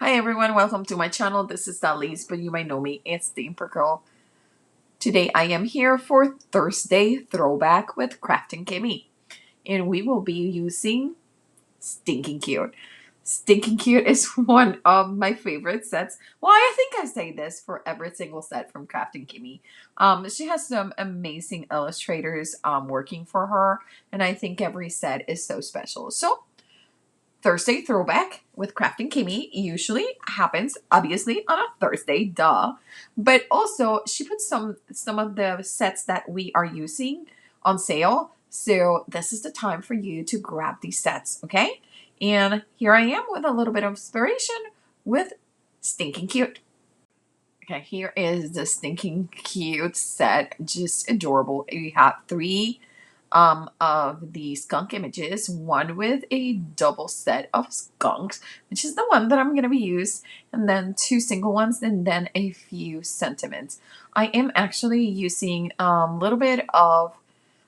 Hi everyone, welcome to my channel. This is Dalise, but you might know me as Stinkin. Today I am here for Thursday Throwback with Kraftin Kimmie, and we will be using Stinking Cute. Stinking Cute is one of my favorite sets. Well, I think I say this for every single set from Kraftin Kimmie. She has some amazing illustrators working for her, and I think every set is so special. So Thursday Throwback with Kraftin Kimmie usually happens obviously on a Thursday, duh. But also she puts some of the sets that we are using on sale. So this is the time for you to grab these sets, okay? And here I am with a little bit of inspiration with Stinking Cute. Okay, here is the Stinking Cute set. Just adorable. We have three of the skunk images, one with a double set of skunks, which is the one that I'm going to be used, and then two single ones, and then a few sentiments. I am actually using a little bit of,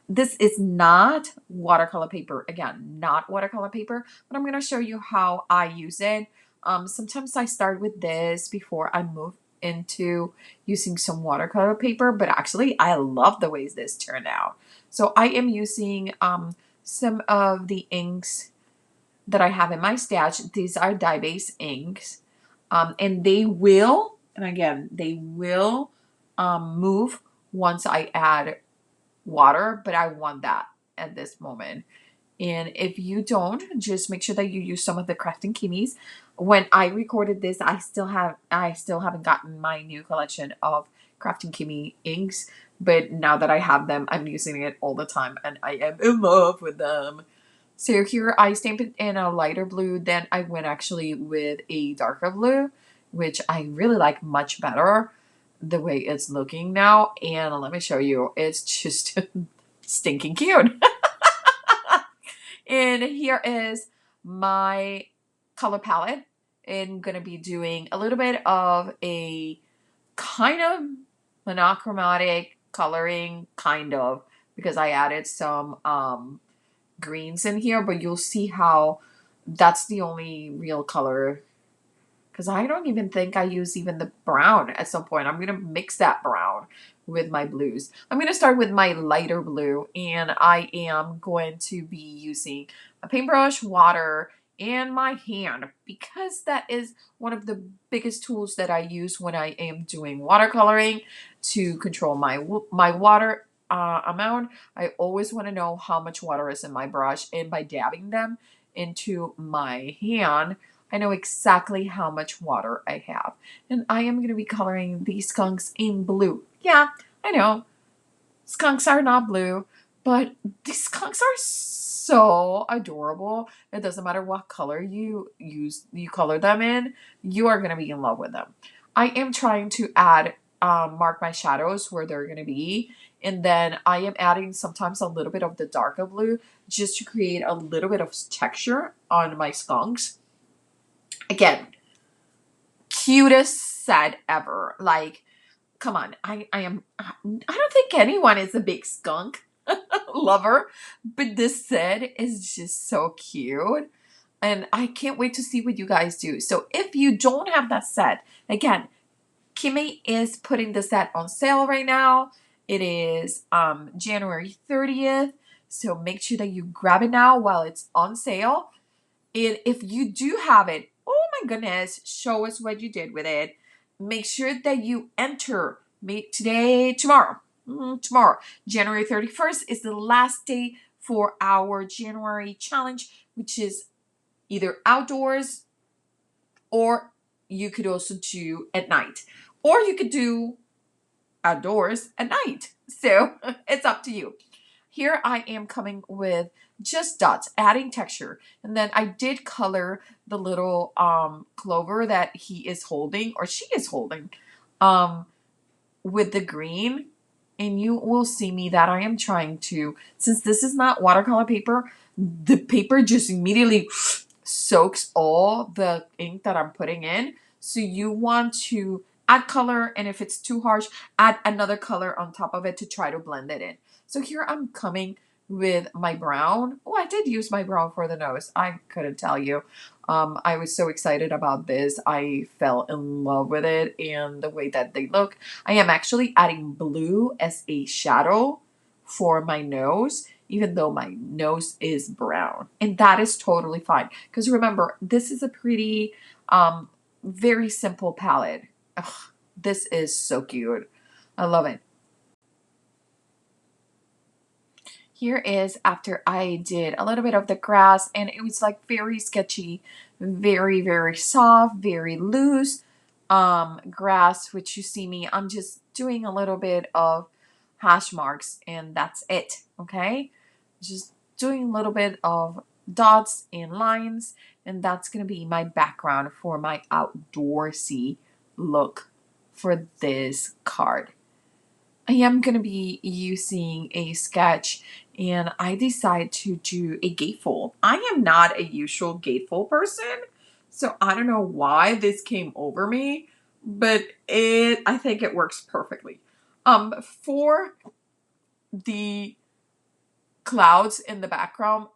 this is not watercolor paper, again, not watercolor paper, but I'm going to show you how I use it. Sometimes I start with this before I move into using some watercolor paper, but actually I love the ways this turned out. So I am using some of the inks that I have in my stash. These are dye-based inks, and they will, and again, they will move once I add water, but I want that at this moment. And if you don't, just make sure that you use some of the Kraftin Kimmies. When I recorded this, I still haven't gotten my new collection of Kraftin Kimmie inks, but now that I have them, I'm using it all the time and I am in love with them. So here I stamped it in a lighter blue, then I went actually with a darker blue, which I really like much better the way it's looking now. And let me show you, it's just stinking cute. And here is my color palette. I'm going to be doing a little bit of a kind of monochromatic coloring, kind of, because I added some greens in here, but you'll see how that's the only real color, because I don't even think I use even the brown at some point. I'm going to mix that brown with my blues. I'm going to start with my lighter blue, and I am going to be using a paintbrush, water, and my hand, because that is one of the biggest tools that I use when I am doing watercoloring to control my water amount. I always want to know how much water is in my brush, and by dabbing them into my hand, I know exactly how much water I have. And I am going to be coloring these skunks in blue. Yeah, I know. Skunks are not blue, but these skunks are so adorable. It doesn't matter what color you color them in, you are going to be in love with them. I am trying to add, mark my shadows where they're going to be. And then I am adding sometimes a little bit of the darker blue just to create a little bit of texture on my skunks. Again, cutest set ever. Like, come on. I don't think anyone is a big skunk lover, but this set is just so cute. And I can't wait to see what you guys do. So if you don't have that set, again, Kimmie is putting the set on sale right now. It is January 30th. So make sure that you grab it now while it's on sale. And if you do have it, oh my goodness, show us what you did with it. Make sure that you enter today, tomorrow. Tomorrow, January 31st is the last day for our January challenge, which is either outdoors, or you could also do at night, or you could do outdoors at night. So it's up to you. Here I am coming with just dots, adding texture. And then I did color the little clover that he is holding, or she is holding, with the green. And you will see me that I am trying to, since this is not watercolor paper, the paper just immediately soaks all the ink that I'm putting in. So you want to add color, and if it's too harsh, add another color on top of it to try to blend it in. So here I'm coming with my brown. Oh, I did use my brown for the nose. I couldn't tell you. I was so excited about this. I fell in love with it and the way that they look. I am actually adding blue as a shadow for my nose, even though my nose is brown. And that is totally fine. Because remember, this is a pretty, very simple palette. Ugh, this is so cute. I love it. Here is after I did a little bit of the grass, and it was like very sketchy, very, very soft, very loose grass, which you see me, I'm just doing a little bit of hash marks and that's it, okay? Just doing a little bit of dots and lines, and that's going to be my background for my outdoorsy look for this card. I am going to be using a sketch, and I decide to do a gatefold. I am not a usual gatefold person, so I don't know why this came over me, but I think it works perfectly. For the clouds in the background,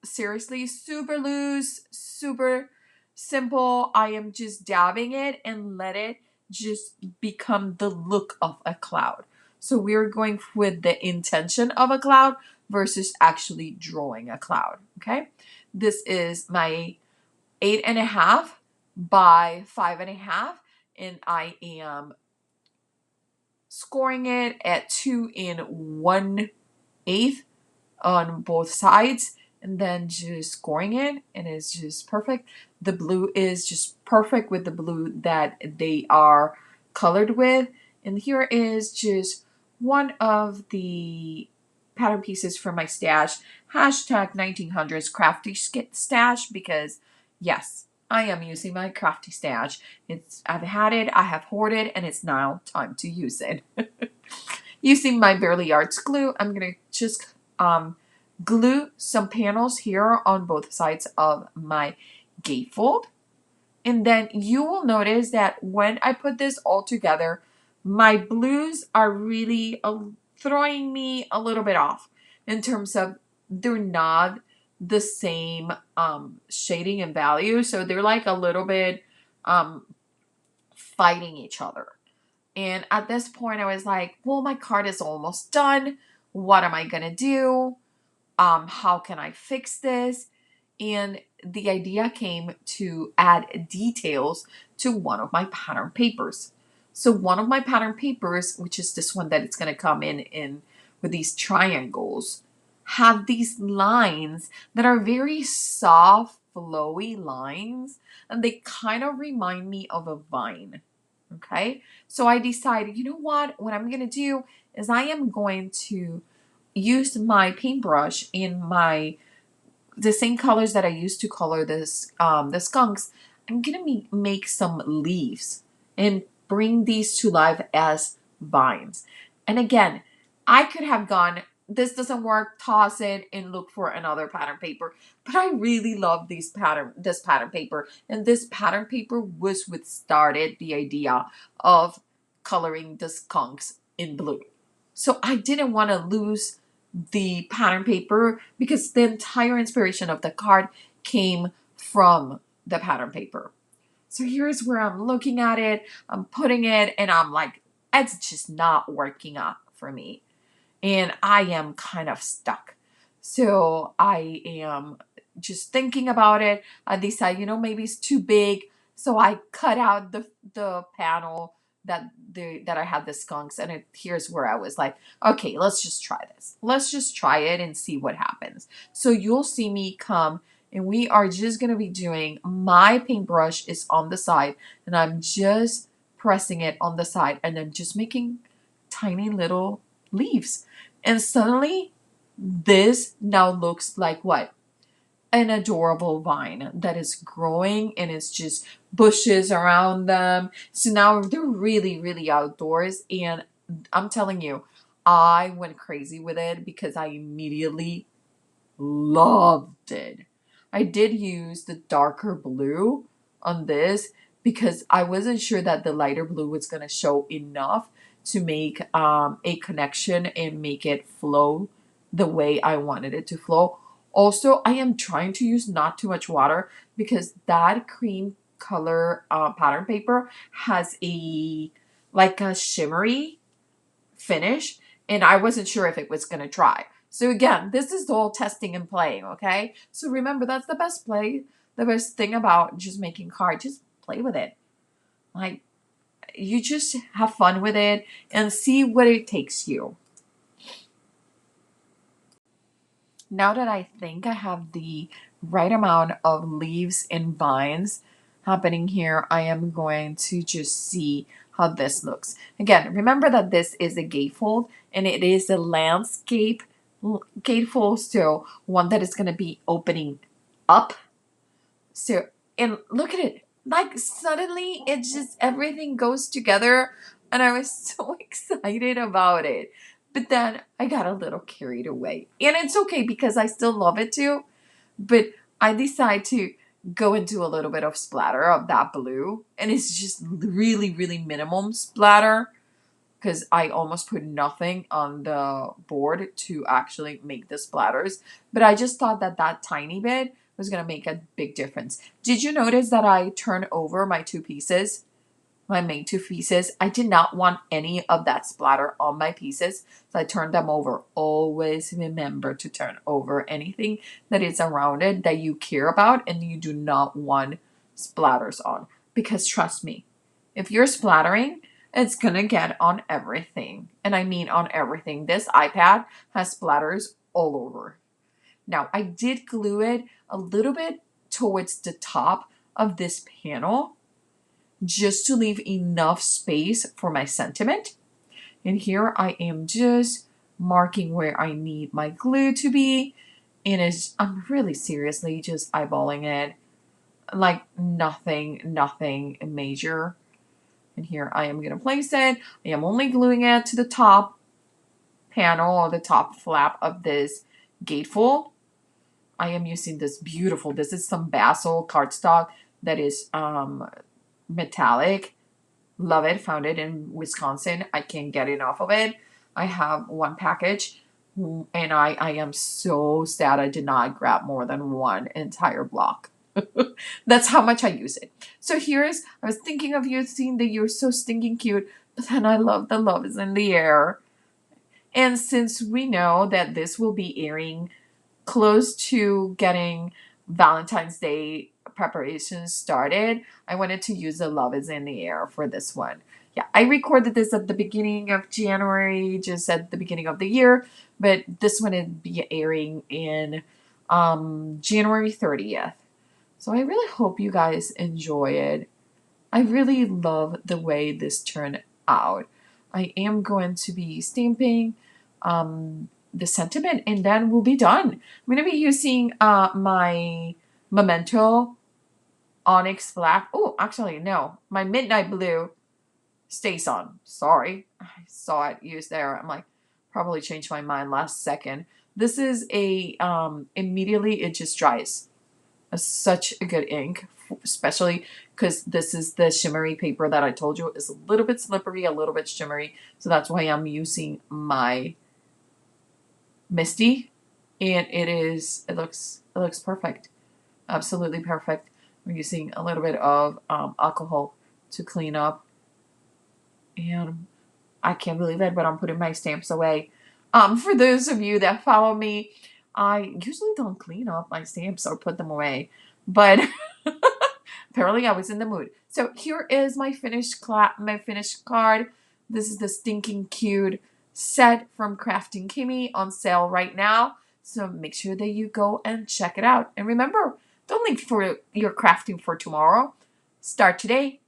seriously, super loose, super simple. I am just dabbing it and let it just become the look of a cloud. So we're going with the intention of a cloud versus actually drawing a cloud. Okay. This is my 8.5 by 5.5, and I am scoring it at 2 1/8 on both sides, and then just scoring it, and it's just perfect. The blue is just perfect with the blue that they are colored with. And here is just one of the pattern pieces from my stash. Hashtag 1900s crafty stash, because yes, I am using my crafty stash. I've had it, I have hoarded, and it's now time to use it. Using my Barely Arts glue, I'm gonna just glue some panels here on both sides of my gatefold. And then you will notice that when I put this all together, my blues are really throwing me a little bit off in terms of they're not the same shading and value. So they're like a little bit fighting each other. And at this point, I was like, well, my card is almost done. What am I going to do? How can I fix this? And the idea came to add details to one of my pattern papers. So one of my pattern papers, which is this one that it's going to come in with these triangles, have these lines that are very soft, flowy lines, and they kind of remind me of a vine. Okay, so I decided, you know what I'm going to do is I am going to use my paintbrush in the same colors that I used to color this the skunks. I'm gonna make some leaves and bring these to life as vines. And again, I could have gone, this doesn't work, toss it and look for another pattern paper. But I really love this pattern paper. And this pattern paper was what started the idea of coloring the skunks in blue. So I didn't want to lose the pattern paper because the entire inspiration of the card came from the pattern paper. So here's where I'm looking at it, I'm putting it, and I'm like, it's just not working out for me. And I am kind of stuck. So I am just thinking about it. I decide, maybe it's too big. So I cut out the panel that I had the skunks, and here's where I was like, okay, let's just try this. Let's just try it and see what happens. So you'll see me come, and we are just gonna be doing, my paintbrush is on the side, and I'm just pressing it on the side, and then just making tiny little leaves. And suddenly, this now looks like what? An adorable vine that is growing, and it's just bushes around them. So now they're really, really outdoors. And I'm telling you, I went crazy with it because I immediately loved it. I did use the darker blue on this because I wasn't sure that the lighter blue was going to show enough to make a connection and make it flow the way I wanted it to flow. Also, I am trying to use not too much water because that cream color pattern paper has like a shimmery finish, and I wasn't sure if it was going to dry. So again, this is all testing and playing, okay? So remember, that's the best thing about just making cards. Just play with it. Like, you just have fun with it and see what it takes you. Now that I think I have the right amount of leaves and vines happening here, I am going to just see how this looks. Again, remember that this is a gatefold and it is a landscape gatefold, so one that is going to be opening up. So, and look at it. Like suddenly it just everything goes together and I was so excited about it. But then I got a little carried away. And it's okay because I still love it too. But I decide to go into a little bit of splatter of that blue. And it's just really, really minimum splatter because I almost put nothing on the board to actually make the splatters. But I just thought that that tiny bit was going to make a big difference. Did you notice that I turned over my two pieces? My main two pieces. I did not want any of that splatter on my pieces, so I turned them over. Always remember to turn over anything that is around it that you care about and you do not want splatters on. Because trust me, if you're splattering, it's gonna get on everything. And I mean on everything. This iPad has splatters all over. Now, I did glue it a little bit towards the top of this panel just to leave enough space for my sentiment. And here I am just marking where I need my glue to be. And I'm really seriously just eyeballing it. Like nothing major. And here I am going to place it. I am only gluing it to the top panel or the top flap of this gatefold. I am using this beautiful, this is some basil cardstock that is metallic. Love it. Found it in Wisconsin. I can't get enough of it. I have one package and I am so sad I did not grab more than one entire block. That's how much I use it. So I was thinking of you seeing that you're so stinking cute, but then I love the love is in the air. And since we know that this will be airing close to getting Valentine's Day preparations started, I wanted to use the love is in the air for this one. Yeah, I recorded this at the beginning of January, just at the beginning of the year, but this one will be airing in January 30th. So I really hope you guys enjoy it. I really love the way this turned out. I am going to be stamping the sentiment and then we'll be done. I'm going to be using my Memento Onyx Black. Oh, actually, no. My Midnight Blue stays on. Sorry. I saw it used there. I'm like, probably changed my mind last second. This is immediately it just dries. Such a good ink, especially because this is the shimmery paper that I told you is a little bit slippery, a little bit shimmery. So that's why I'm using my Misty, and it looks perfect, absolutely perfect. I'm using a little bit of alcohol to clean up, and I can't believe it, but I'm putting my stamps away. For those of you that follow me, I usually don't clean up my stamps or put them away, but apparently I was in the mood. So here is my finished card. This is the Stinking Cute set from Kraftin Kimmie on sale right now. So make sure that you go and check it out. And remember, don't leave for your crafting for tomorrow. Start today.